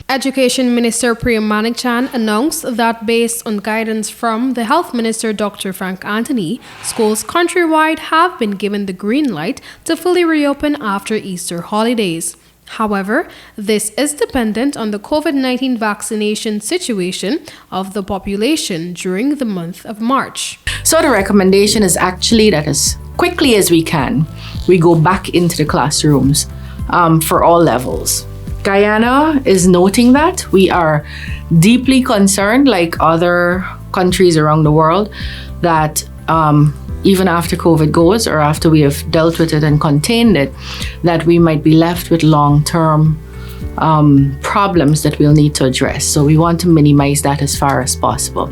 Education Minister Priya Manikchan announced that based on guidance from the Health Minister Dr. Frank Anthony, schools countrywide have been given the green light to fully reopen after Easter holidays. However, this is dependent on the COVID-19 vaccination situation of the population during the month of March. So the recommendation is actually that as quickly as we can, we go back into the classrooms for all levels. Guyana is noting that. We are deeply concerned, like other countries around the world, that even after COVID goes or after we have dealt with it and contained it, that we might be left with long-term problems that we'll need to address. So we want to minimize that as far as possible.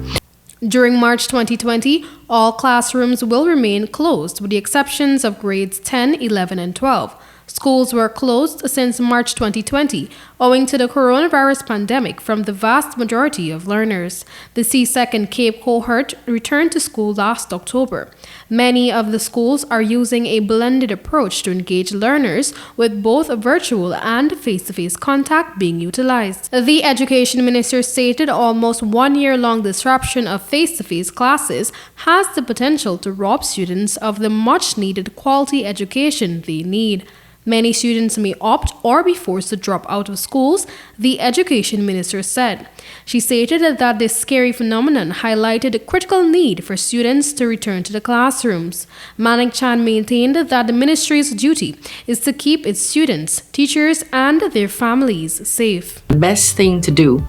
During March 2020, all classrooms will remain closed with the exceptions of grades 10, 11, and 12. Schools were closed since March 2020 owing to the coronavirus pandemic from the vast majority of learners. The CSEC and Cape cohort returned to school last October. Many of the schools are using a blended approach to engage learners, with both virtual and face-to-face contact being utilized. The Education Minister stated almost 1 year-long disruption of face-to-face classes has the potential to rob students of the much-needed quality education they need. Many students may opt or be forced to drop out of schools, the Education Minister said. She stated that this scary phenomenon highlighted the critical need for students to return to the classrooms. Manikchan maintained that the ministry's duty is to keep its students, teachers, and their families safe. The best thing to do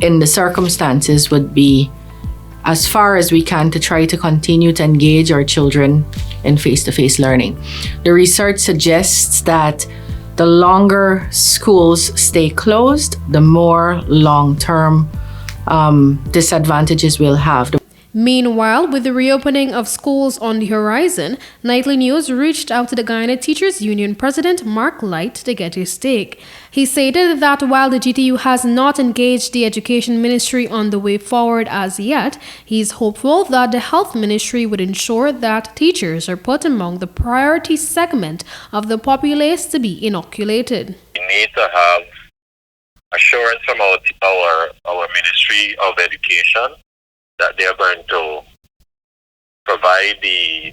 in the circumstances would be, as far as we can, to try to continue to engage our children in face-to-face learning. The research suggests that the longer schools stay closed, the more long-term disadvantages we'll have. Meanwhile, with the reopening of schools on the horizon, Nightly News reached out to the Guyana Teachers Union President Mark Light to get his take. He stated that while the GTU has not engaged the Education Ministry on the way forward as yet, he is hopeful that the Health Ministry would ensure that teachers are put among the priority segment of the populace to be inoculated. We need to have assurance from our Ministry of Education that they are going to provide the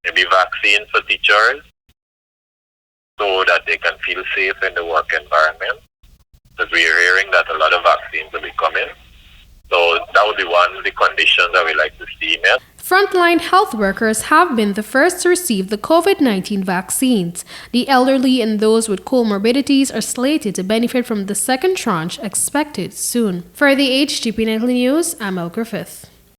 maybe vaccine for teachers so that they can feel safe in the work environment. Because we are hearing that a lot of vaccines will be coming. So that would be one of the conditions that we like to see met. Frontline health workers have been the first to receive the COVID-19 vaccines. The elderly and those with comorbidities are slated to benefit from the second tranche expected soon. For the HGP Nightly News, Amel Griffith.